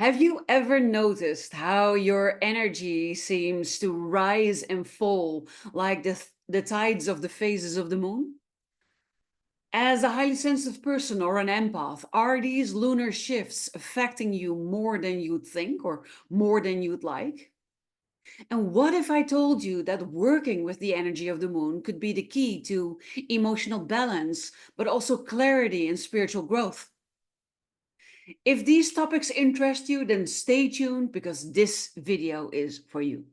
Have you ever noticed how your energy seems to rise and fall like the tides of the phases of the moon? As a highly sensitive person or an empath, are these lunar shifts affecting you more than you'd think or more than you'd like? And what if I told you that working with the energy of the moon could be the key to emotional balance, but also clarity and spiritual growth? If these topics interest you, then stay tuned because this video is for you.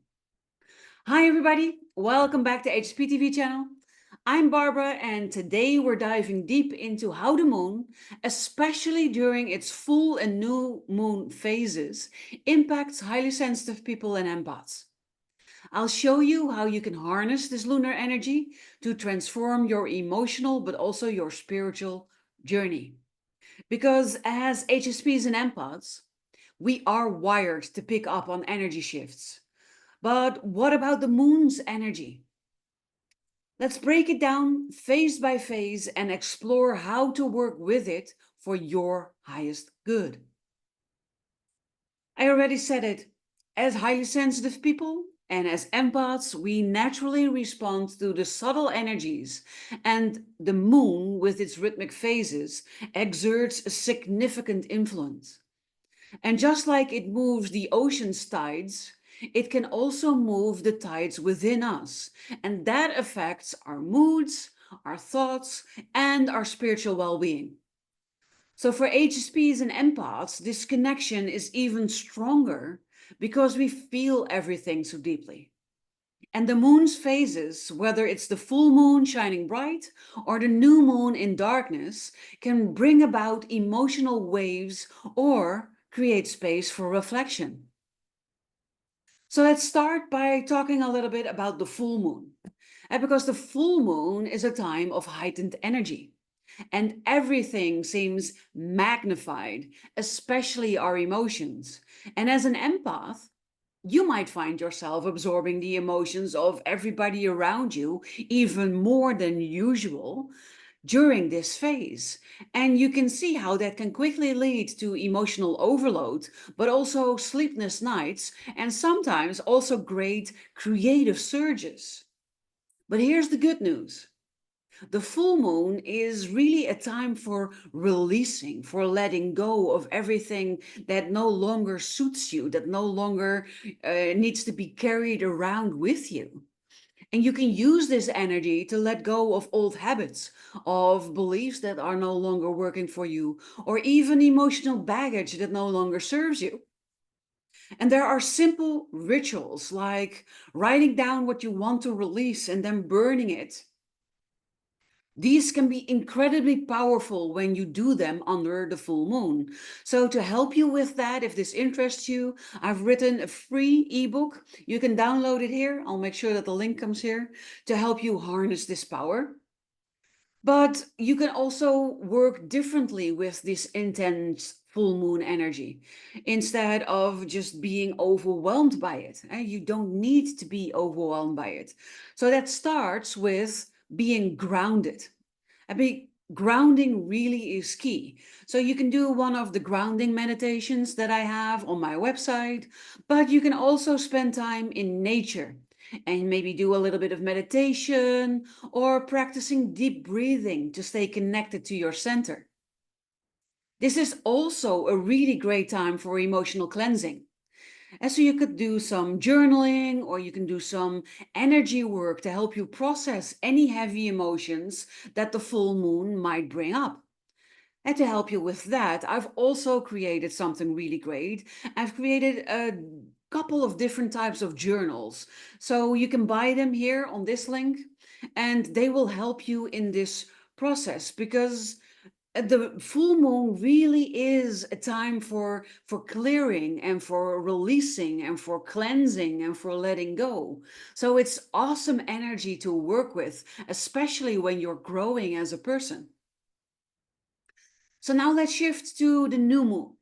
Hi everybody, welcome back to HSP channel. I'm Barbara and today we're diving deep into how the moon, especially during its full and new moon phases, impacts highly sensitive people and empaths. I'll show you how you can harness this lunar energy to transform your emotional but also your spiritual journey. Because as HSPs and empaths, we are wired to pick up on energy shifts. But what about the moon's energy? Let's break it down phase by phase and explore how to work with it for your highest good. I already said it. As highly sensitive people and as empaths, we naturally respond to the subtle energies, and the moon, with its rhythmic phases, exerts a significant influence. And just like it moves the ocean's tides, it can also move the tides within us. And that affects our moods, our thoughts, and our spiritual well being. So for HSPs and empaths, this connection is even stronger because we feel everything so deeply. And the moon's phases, whether it's the full moon shining bright or the new moon in darkness, can bring about emotional waves or create space for reflection. So let's start by talking a little bit about the full moon. Because the full moon is a time of heightened energy and everything seems magnified, especially our emotions. And as an empath, you might find yourself absorbing the emotions of everybody around you even more than usual during this phase. And you can see how that can quickly lead to emotional overload, but also sleepless nights, and sometimes also great creative surges. But here's the good news. The full moon is really a time for releasing, for letting go of everything that no longer suits you, that no longer needs to be carried around with you. And you can use this energy to let go of old habits, of beliefs that are no longer working for you, or even emotional baggage that no longer serves you. And there are simple rituals like writing down what you want to release and then burning it. These can be incredibly powerful when you do them under the full moon. So to help you with that, if this interests you, I've written a free ebook. You can download it here. I'll make sure that the link comes here to help you harness this power. But you can also work differently with this intense full moon energy instead of just being overwhelmed by it. You don't need to be overwhelmed by it. So that starts with being grounded. I mean, grounding really is key. So you can do one of the grounding meditations that I have on my website, but you can also spend time in nature and maybe do a little bit of meditation or practicing deep breathing to stay connected to your center. This is also a really great time for emotional cleansing. And so you could do some journaling or you can do some energy work to help you process any heavy emotions that the full moon might bring up. And to help you with that, I've also created something really great. I've created a couple of different types of journals. So you can buy them here on this link and they will help you in this process because the full moon really is a time for clearing and for releasing and for cleansing and for letting go. So it's awesome energy to work with, especially when you're growing as a person. So now let's shift to the new moon.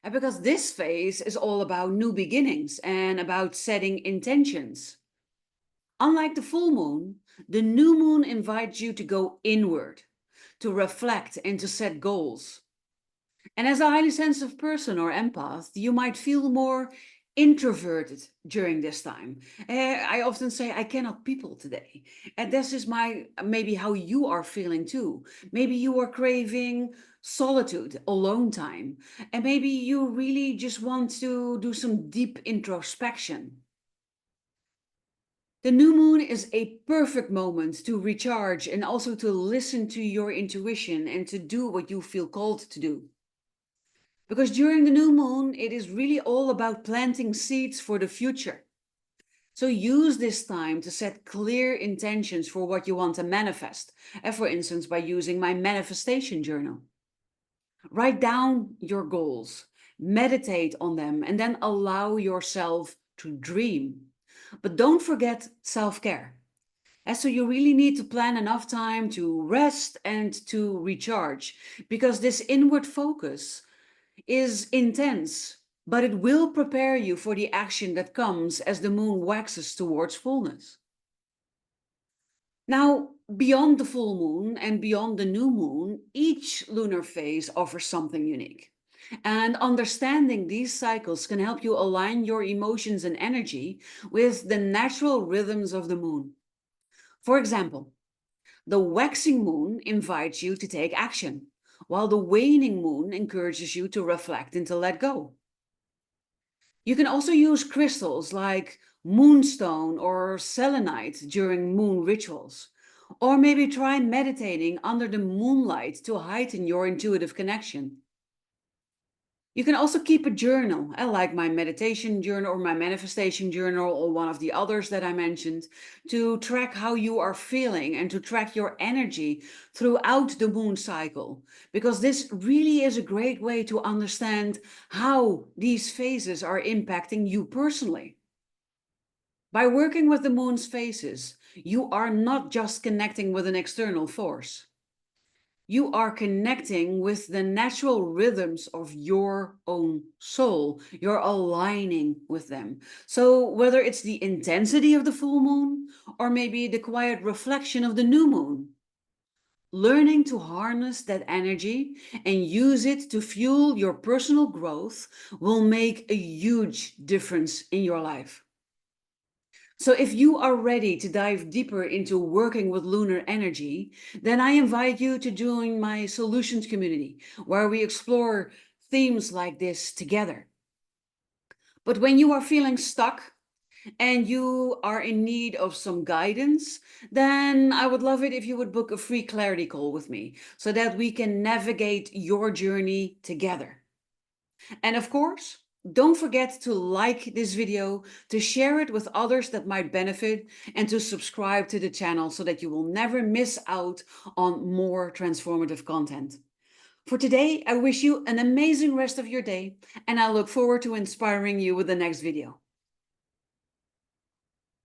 Because this phase is all about new beginnings and about setting intentions. Unlike the full moon, the new moon invites you to go inward, to reflect and to set goals. And as a highly sensitive person or empath, you might feel more introverted during this time. I often say I cannot people today. And this is my maybe how you are feeling too. Maybe you are craving solitude, alone time. And maybe you really just want to do some deep introspection. The new moon is a perfect moment to recharge and also to listen to your intuition and to do what you feel called to do. Because during the new moon, it is really all about planting seeds for the future. So use this time to set clear intentions for what you want to manifest. And for instance, by using my manifestation journal. Write down your goals, meditate on them, and then allow yourself to dream. But don't forget self care. And so you really need to plan enough time to rest and to recharge because this inward focus is intense, but it will prepare you for the action that comes as the moon waxes towards fullness. Now, beyond the full moon and beyond the new moon, each lunar phase offers something unique. And understanding these cycles can help you align your emotions and energy with the natural rhythms of the moon. For example, the waxing moon invites you to take action, while the waning moon encourages you to reflect and to let go. You can also use crystals like moonstone or selenite during moon rituals. Or maybe try meditating under the moonlight to heighten your intuitive connection. You can also keep a journal, like my meditation journal or my manifestation journal or one of the others that I mentioned, to track how you are feeling and to track your energy throughout the moon cycle. Because this really is a great way to understand how these phases are impacting you personally. By working with the moon's phases, you are not just connecting with an external force. You are connecting with the natural rhythms of your own soul. You're aligning with them. So, whether it's the intensity of the full moon or maybe the quiet reflection of the new moon, learning to harness that energy and use it to fuel your personal growth will make a huge difference in your life. So, if you are ready to dive deeper into working with lunar energy, then I invite you to join my solutions community where we explore themes like this together. But when you are feeling stuck and you are in need of some guidance, then I would love it if you would book a free clarity call with me so that we can navigate your journey together. And of course, don't forget to like this video, to share it with others that might benefit, and to subscribe to the channel so that you will never miss out on more transformative content. For today, I wish you an amazing rest of your day, and I look forward to inspiring you with the next video.